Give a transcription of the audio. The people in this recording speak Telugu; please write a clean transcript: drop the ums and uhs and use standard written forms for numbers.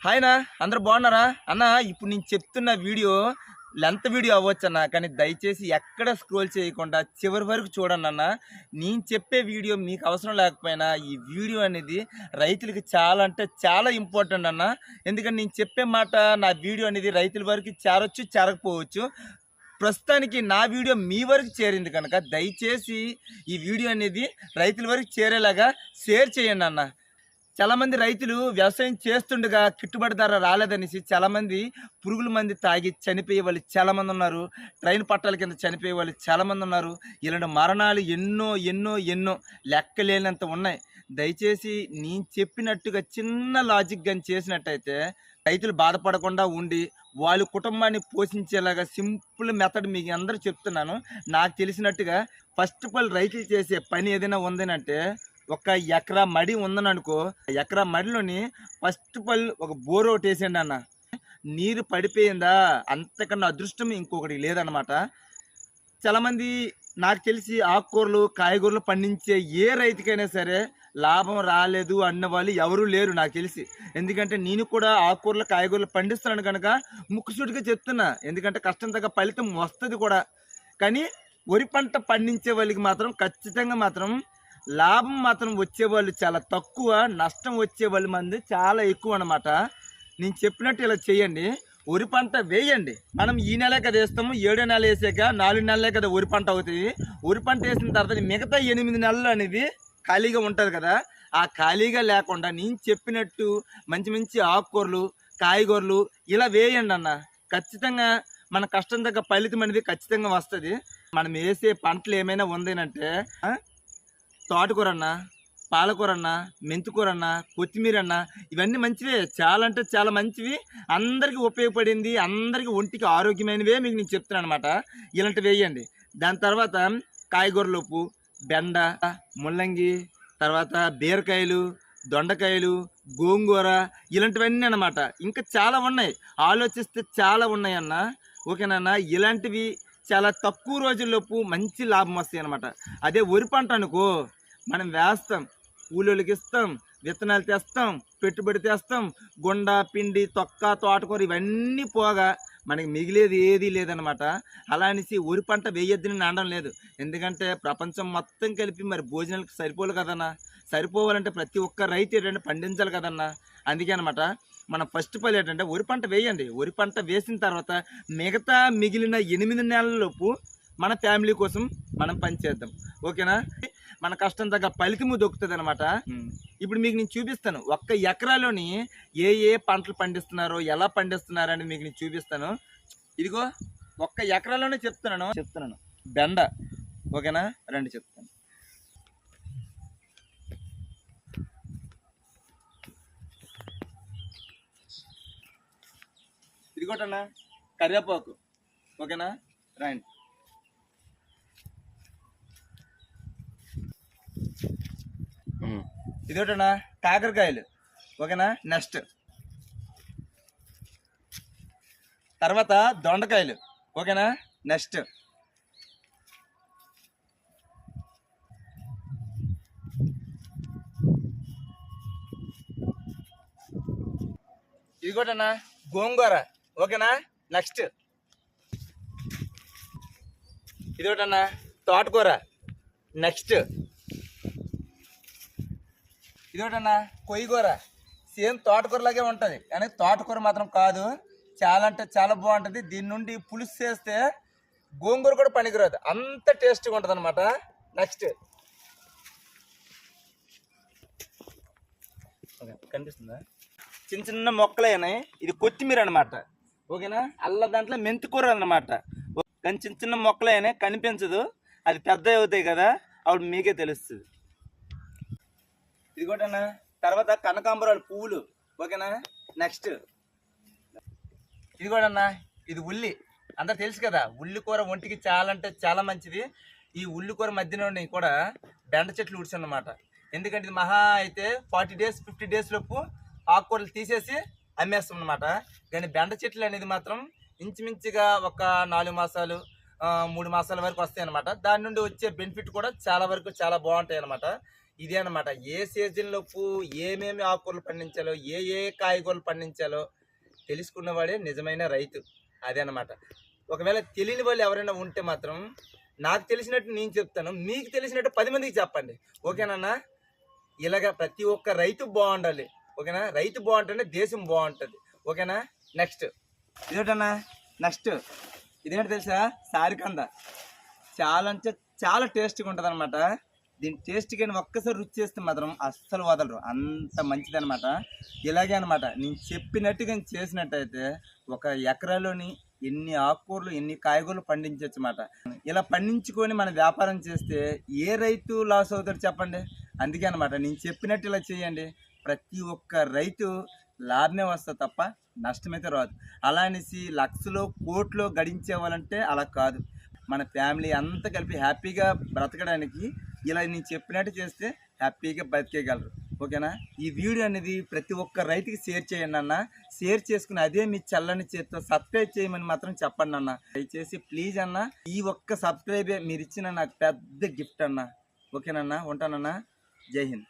హాయ్ నా అందరూ బాగున్నారా అన్న? ఇప్పుడు నేను చెప్తున్న వీడియో లెంత్ వీడియో అవ్వచ్చు అన్న, కానీ దయచేసి ఎక్కడ స్క్రోల్ చేయకుండా చివరి వరకు చూడండి అన్న. నేను చెప్పే వీడియో మీకు అవసరం లేకపోయినా ఈ వీడియో అనేది రైతులకి చాలా అంటే చాలా ఇంపార్టెంట్ అన్న. ఎందుకంటే నేను చెప్పే మాట నా వీడియో అనేది రైతుల వరకు చేరొచ్చు చేరకపోవచ్చు. ప్రస్తుతానికి నా వీడియో మీ వరకు చేరింది కనుక దయచేసి ఈ వీడియో అనేది రైతుల వరకు చేరేలాగా షేర్ చేయండి అన్న. చాలామంది రైతులు వ్యవసాయం చేస్తుండగా గిట్టుబాటు ధర రాలేదనేసి చాలామంది పురుగుల మంది తాగి చనిపోయే వాళ్ళు చాలామంది ఉన్నారు. ట్రైన్ పట్టాల కింద చనిపోయే వాళ్ళు చాలామంది ఉన్నారు. ఇలాంటి మరణాలు ఎన్నో ఎన్నో ఎన్నో లెక్కలేనంత ఉన్నాయి. దయచేసి నేను చెప్పినట్టుగా చిన్న లాజిక్ కానీ చేసినట్టయితే రైతులు బాధపడకుండా ఉండి వాళ్ళ కుటుంబాన్ని పోషించేలాగా సింపుల్ మెథడ్ మీకు అందరూ చెప్తున్నాను. నాకు తెలిసినట్టుగా ఫస్ట్ ఆఫ్ ఆల్ రైతులు చేసే పని ఏదైనా ఉందనంటే, ఒక ఎకరా మడి ఉందని అనుకో, ఎకరా మడిలోని ఫస్ట్ ఆఫ్ ఆల్ ఒక బోర్ ఒకటి వేసేయండి అన్న. నీరు పడిపోయిందా అంతకన్నా అదృష్టం ఇంకొకటి లేదన్నమాట. చాలామంది నాకు తెలిసి ఆకుకూరలు కాయగూరలు పండించే ఏ రైతుకైనా సరే లాభం రాలేదు అన్న వాళ్ళు ఎవరూ లేరు నాకు తెలిసి. ఎందుకంటే నేను కూడా ఆకుకూరలు కాయగూరలు పండిస్తున్నాను కనుక ముక్కుసూటిగా చెప్తున్నా. ఎందుకంటే కష్టం తగ్గ ఫలితం వస్తుంది కూడా. కానీ వరి పంట పండించే వాళ్ళకి మాత్రం ఖచ్చితంగా మాత్రం లాభం మాత్రం వచ్చేవాళ్ళు చాలా తక్కువ, నష్టం వచ్చేవాళ్ళు మంది చాలా ఎక్కువ అన్నమాట. నేను చెప్పినట్టు ఇలా చేయండి. వరి పంట వేయండి. మనం ఈ నెలే కదా వేస్తాము, 7వ నెల వేసాక 4 నెలలే కదా వరి పంట అవుతుంది. వరి పంట వేసిన తర్వాత మిగతా 8 నెలలు అనేది ఖాళీగా ఉంటుంది కదా. ఆ ఖాళీగా లేకుండా నేను చెప్పినట్టు మంచి మంచి ఆకుకూరలు కాయగూరలు ఇలా వేయండి అన్న. ఖచ్చితంగా మన కష్టం తగ్గ ఫలితం అనేది ఖచ్చితంగా వస్తుంది. మనం వేసే పంటలు ఏమైనా ఉందేనంటే తోటకూర అన్న, పాలకూర అన్న, మెంతికూర అన్న, కొత్తిమీర అన్న, ఇవన్నీ మంచివే, చాలా అంటే చాలా మంచివి. అందరికీ ఉపయోగపడింది, అందరికీ ఒంటికి ఆరోగ్యమైనవే మీకు నేను చెప్తున్నాను అనమాట. ఇలాంటివి వేయండి. దాని తర్వాత కాయగూరలోపు బెండ, ముల్లంగి, తర్వాత బీరకాయలు, దొండకాయలు, గోంగూర ఇలాంటివన్నీ అన్నమాట. ఇంకా చాలా ఉన్నాయి, ఆలోచిస్తే చాలా ఉన్నాయి అన్న. ఓకేనన్నా? ఇలాంటివి చాలా తక్కువ రోజుల్లోపు మంచి లాభం వస్తాయి అన్నమాట. అదే వరి పంట అనుకో, మనం వేస్తాం, కూలీలకి ఇస్తాం, విత్తనాలు తెస్తాం, పెట్టుబడి తెస్తాం, గుండ పిండి తొక్క తోటకూర ఇవన్నీ పోగా మనకి మిగిలేది ఏదీ లేదనమాట. అలా అనేసి వరి పంట వేయొద్దని అనడం లేదు. ఎందుకంటే ప్రపంచం మొత్తం కలిపి మరి భోజనాలకు సరిపోలు కదన్నా. సరిపోవాలంటే ప్రతి ఒక్క రైతు ఏంటంటే పండించాలి కదన్నా. అందుకే అనమాట మన ఫస్ట్ పని ఏంటంటే వరి పంట వేయండి. వరి పంట వేసిన తర్వాత మిగతా మిగిలిన 8 నెలలలోపు మన ఫ్యామిలీ కోసం మనం పనిచేద్దాం. ఓకేనా? మన కష్టం తగ్గ ఫలితము దొక్కుతుంది అనమాట. ఇప్పుడు మీకు నేను చూపిస్తాను, ఒక్క ఎకరాలోని ఏ ఏ పంటలు పండిస్తున్నారో ఎలా పండిస్తున్నారో అని మీకు నేను చూపిస్తాను. ఇదిగో ఒక్క ఎకరాలోనే చెప్తున్నాను బెండ. ఓకేనా? రండి చెప్తాను. ఇదిగోటన్నా కరివేపాకు. ఓకేనా? రండి. ఇదోటన్నా కాకరకాయలు. ఓకేనా? నెక్స్ట్ తర్వాత దొండకాయలు. ఓకేనా? నెక్స్ట్ ఇదిగోటన్నా గోంగూర. ఓకేనా? నెక్స్ట్ ఇదొకటన్నా తోటకూర. నెక్స్ట్ ఇదొకటన్నా కొయ్యకూర. సేమ్ తోటకూరలాగే ఉంటుంది, కానీ తోటకూర మాత్రం కాదు, చాలా అంటే చాలా బాగుంటుంది. దీని నుండి పులుసు చేస్తే గోంగూర కూడా పనికిరాదు, అంత టేస్ట్గా ఉంటుంది అనమాట. నెక్స్ట్ కనిపిస్తుందా? చిన్న చిన్న మొక్కలు అయినాయి. ఇది కొత్తిమీర అనమాట. ఓకేనా? అల్ల దాంట్లో మెంతికూర అన్నమాట. కానీ చిన్న చిన్న మొక్కలు అయినాయి, కనిపించదు. అది పెద్ద అవుతాయి కదా, అప్పుడు మీకే తెలుస్తుంది. ఇది కూడా తర్వాత కనకాంబరాలు పువ్వులు. ఓకేనా? నెక్స్ట్ ఇది కూడా అన్న, ఇది ఉల్లి. అందరు తెలుసు కదా, ఉల్లి కూర ఒంటికి చాలా అంటే చాలా మంచిది. ఈ ఉల్లి కూర మధ్యలోని కూడా బెండ చెట్లు ఉడిచన్నమాట. ఎందుకంటే ఇది మహా అయితే 40 days 50 days లోపు ఆకుకూరలు తీసేసి అమ్మేస్తాం అన్నమాట. కానీ బెండ చెట్లు అనేది మాత్రం ఇంచుమించుగా ఒక 4 మాసాలు 3 మాసాల వరకు వస్తాయి అన్నమాట. దాని నుండి వచ్చే బెనిఫిట్ కూడా చాలా వరకు చాలా బాగుంటాయి అన్నమాట. ఇదే అన్నమాట. ఏ సీజన్లోపు ఏమేమి ఆకుకూరలు పండించాలో, ఏ ఏ కాయగూరలు పండించాలో తెలుసుకున్నవాడే నిజమైన రైతు. అదే అన్నమాట. ఒకవేళ తెలియని వాళ్ళు ఎవరైనా ఉంటే మాత్రం నాకు తెలిసినట్టు నేను చెప్తాను, మీకు తెలిసినట్టు 10 మందికి చెప్పండి. ఓకేనా? ఇలాగ ప్రతి ఒక్క రైతు బాగుండాలి. ఓకేనా? రైతు బాగుంటేనే దేశం బాగుంటుంది. ఓకేనా? నెక్స్ట్ ఇదేంటన్నా, నెక్స్ట్ ఇదేంటి తెలుసా? సారికంద. చాలా అంటే చాలా టేస్ట్గా ఉంటుంది అనమాట. దీని టేస్ట్ కానీ ఒక్కసారి రుచి చేస్తే మాత్రం అస్సలు వదలరు, అంత మంచిది అనమాట. ఇలాగే అనమాట, నేను చెప్పినట్టుగా చేసినట్టయితే ఒక ఎకరాలోని ఎన్ని ఆకుకూరలు ఎన్ని కాయగూరలు పండించవచ్చు అన్నమాట. ఇలా పండించుకొని మన వ్యాపారం చేస్తే ఏ రైతు లాస్ అవుతాడు చెప్పండి? అందుకే అనమాట నేను చెప్పినట్టు ఇలా చేయండి. ప్రతి ఒక్క రైతు లాభమే వస్తుంది తప్ప నష్టమైతే రాదు. అలా అనేసి లక్షలో కోట్లో గడించేవాళ్ళంటే అలా కాదు. మన ఫ్యామిలీ అంతా కలిపి హ్యాపీగా బ్రతకడానికి ఇలా నేను చెప్పినట్టు చేస్తే హ్యాపీగా బతికేయగలరు. ఓకేనా? ఈ వీడియో అనేది ప్రతి ఒక్క రైతుకి షేర్ చేయండి అన్న. షేర్ చేసుకుని అదే మీ చల్లని చేతితో సబ్స్క్రైబ్ చేయమని మాత్రం చెప్పండి అన్న. దయచేసి ప్లీజ్ అన్న, ఈ ఒక్క సబ్స్క్రైబే మీరు ఇచ్చిన నాకు పెద్ద గిఫ్ట్ అన్న. ఓకేనన్నా? ఉంటానన్నా. జై హింద్.